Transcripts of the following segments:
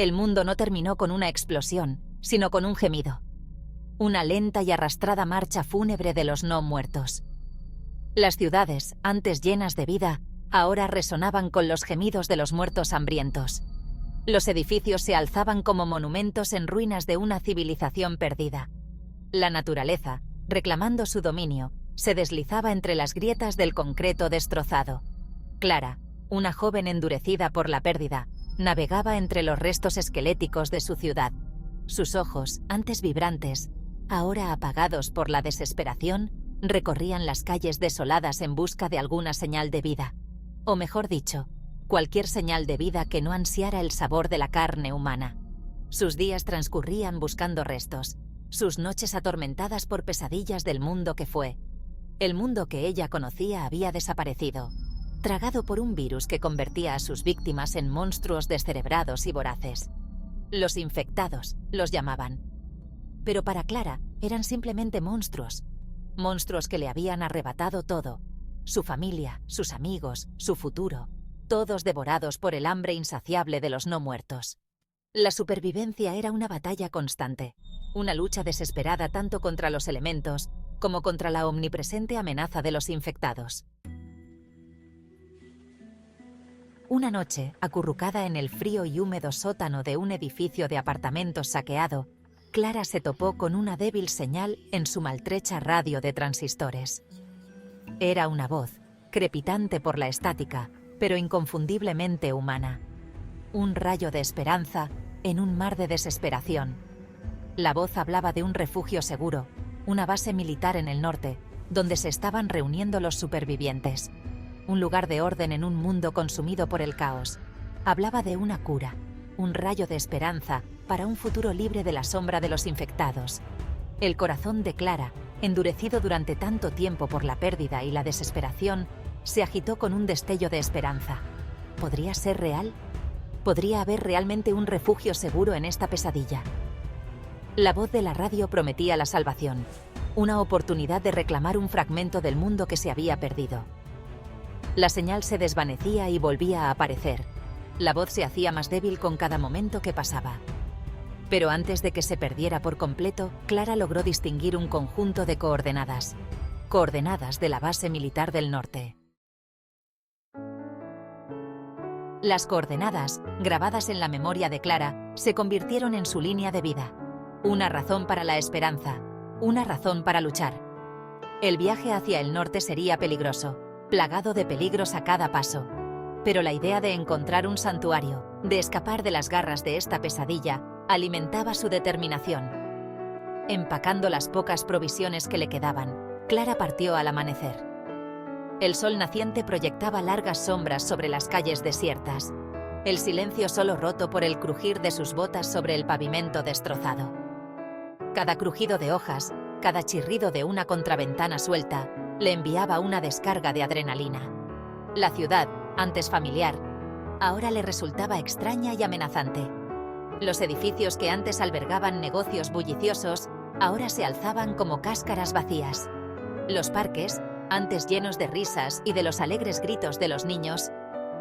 El mundo no terminó con una explosión, sino con un gemido. Una lenta y arrastrada marcha fúnebre de los no muertos. Las ciudades, antes llenas de vida, ahora resonaban con los gemidos de los muertos hambrientos. Los edificios se alzaban como monumentos en ruinas de una civilización perdida. La naturaleza, reclamando su dominio, se deslizaba entre las grietas del concreto destrozado. Clara, una joven endurecida por la pérdida, navegaba entre los restos esqueléticos de su ciudad. Sus ojos, antes vibrantes, ahora apagados por la desesperación, recorrían las calles desoladas en busca de alguna señal de vida. O mejor dicho, cualquier señal de vida que no ansiara el sabor de la carne humana. Sus días transcurrían buscando restos, sus noches atormentadas por pesadillas del mundo que fue. El mundo que ella conocía había desaparecido, tragado por un virus que convertía a sus víctimas en monstruos descerebrados y voraces. Los infectados, los llamaban. Pero para Clara eran simplemente monstruos. Monstruos que le habían arrebatado todo. Su familia, sus amigos, su futuro. Todos devorados por el hambre insaciable de los no muertos. La supervivencia era una batalla constante. Una lucha desesperada tanto contra los elementos como contra la omnipresente amenaza de los infectados. Una noche, acurrucada en el frío y húmedo sótano de un edificio de apartamentos saqueado, Clara se topó con una débil señal en su maltrecha radio de transistores. Era una voz, crepitante por la estática, pero inconfundiblemente humana. Un rayo de esperanza en un mar de desesperación. La voz hablaba de un refugio seguro, una base militar en el norte, donde se estaban reuniendo los supervivientes. Un lugar de orden en un mundo consumido por el caos. Hablaba de una cura, un rayo de esperanza para un futuro libre de la sombra de los infectados. El corazón de Clara, endurecido durante tanto tiempo por la pérdida y la desesperación, se agitó con un destello de esperanza. ¿Podría ser real? ¿Podría haber realmente un refugio seguro en esta pesadilla? La voz de la radio prometía la salvación, una oportunidad de reclamar un fragmento del mundo que se había perdido. La señal se desvanecía y volvía a aparecer. La voz se hacía más débil con cada momento que pasaba. Pero antes de que se perdiera por completo, Clara logró distinguir un conjunto de coordenadas. Coordenadas de la base militar del norte. Las coordenadas, grabadas en la memoria de Clara, se convirtieron en su línea de vida. Una razón para la esperanza, una razón para luchar. El viaje hacia el norte sería peligroso, plagado de peligros a cada paso. Pero la idea de encontrar un santuario, de escapar de las garras de esta pesadilla, alimentaba su determinación. Empacando las pocas provisiones que le quedaban, Clara partió al amanecer. El sol naciente proyectaba largas sombras sobre las calles desiertas, el silencio solo roto por el crujir de sus botas sobre el pavimento destrozado. Cada crujido de hojas, cada chirrido de una contraventana suelta, le enviaba una descarga de adrenalina. La ciudad, antes familiar, ahora le resultaba extraña y amenazante. Los edificios que antes albergaban negocios bulliciosos, ahora se alzaban como cáscaras vacías. Los parques, antes llenos de risas y de los alegres gritos de los niños,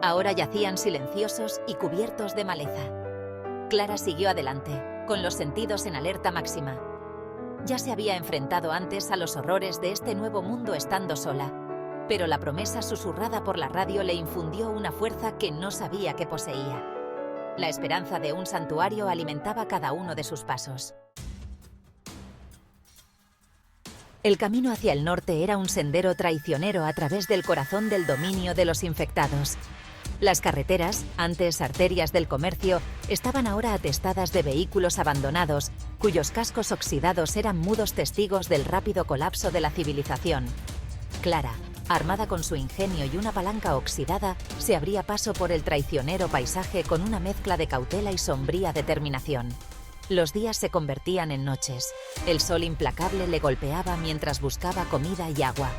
ahora yacían silenciosos y cubiertos de maleza. Clara siguió adelante, con los sentidos en alerta máxima. Ya se había enfrentado antes a los horrores de este nuevo mundo estando sola, pero la promesa susurrada por la radio le infundió una fuerza que no sabía que poseía. La esperanza de un santuario alimentaba cada uno de sus pasos. El camino hacia el norte era un sendero traicionero a través del corazón del dominio de los infectados. Las carreteras, antes arterias del comercio, estaban ahora atestadas de vehículos abandonados, cuyos cascos oxidados eran mudos testigos del rápido colapso de la civilización. Clara, armada con su ingenio y una palanca oxidada, se abría paso por el traicionero paisaje con una mezcla de cautela y sombría determinación. Los días se convertían en noches. El sol implacable le golpeaba mientras buscaba comida y agua.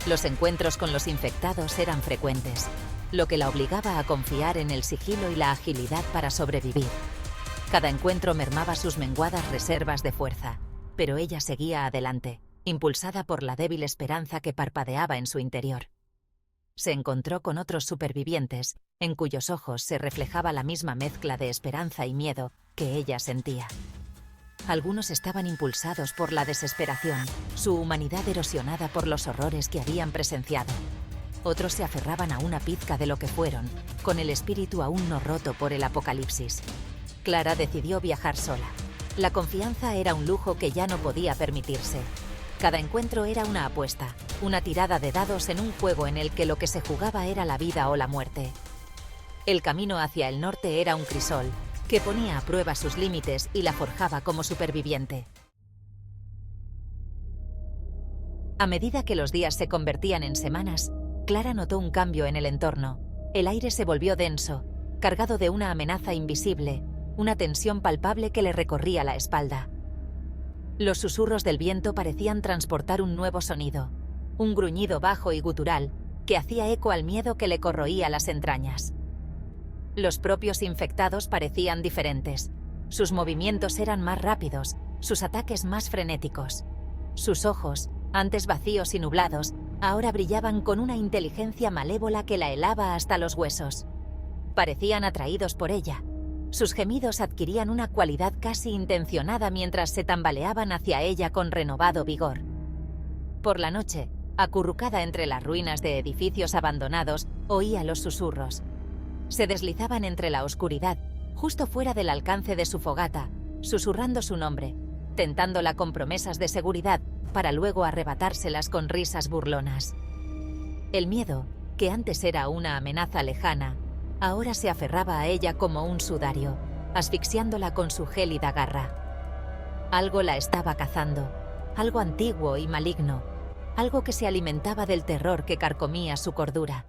Los encuentros con los infectados eran frecuentes, lo que la obligaba a confiar en el sigilo y la agilidad para sobrevivir. Cada encuentro mermaba sus menguadas reservas de fuerza, pero ella seguía adelante, impulsada por la débil esperanza que parpadeaba en su interior. Se encontró con otros supervivientes, en cuyos ojos se reflejaba la misma mezcla de esperanza y miedo que ella sentía. Algunos estaban impulsados por la desesperación, su humanidad erosionada por los horrores que habían presenciado. Otros se aferraban a una pizca de lo que fueron, con el espíritu aún no roto por el apocalipsis. Clara decidió viajar sola. La confianza era un lujo que ya no podía permitirse. Cada encuentro era una apuesta, una tirada de dados en un juego en el que lo que se jugaba era la vida o la muerte. El camino hacia el norte era un crisol, que ponía a prueba sus límites y la forjaba como superviviente. A medida que los días se convertían en semanas, Clara notó un cambio en el entorno. El aire se volvió denso, cargado de una amenaza invisible, una tensión palpable que le recorría la espalda. Los susurros del viento parecían transportar un nuevo sonido, un gruñido bajo y gutural que hacía eco al miedo que le corroía las entrañas. Los propios infectados parecían diferentes. Sus movimientos eran más rápidos, sus ataques más frenéticos. Sus ojos, antes vacíos y nublados, ahora brillaban con una inteligencia malévola que la helaba hasta los huesos. Parecían atraídos por ella. Sus gemidos adquirían una cualidad casi intencionada mientras se tambaleaban hacia ella con renovado vigor. Por la noche, acurrucada entre las ruinas de edificios abandonados, oía los susurros. Se deslizaban entre la oscuridad, justo fuera del alcance de su fogata, susurrando su nombre, tentándola con promesas de seguridad para luego arrebatárselas con risas burlonas. El miedo, que antes era una amenaza lejana, ahora se aferraba a ella como un sudario, asfixiándola con su gélida garra. Algo la estaba cazando, algo antiguo y maligno, algo que se alimentaba del terror que carcomía su cordura.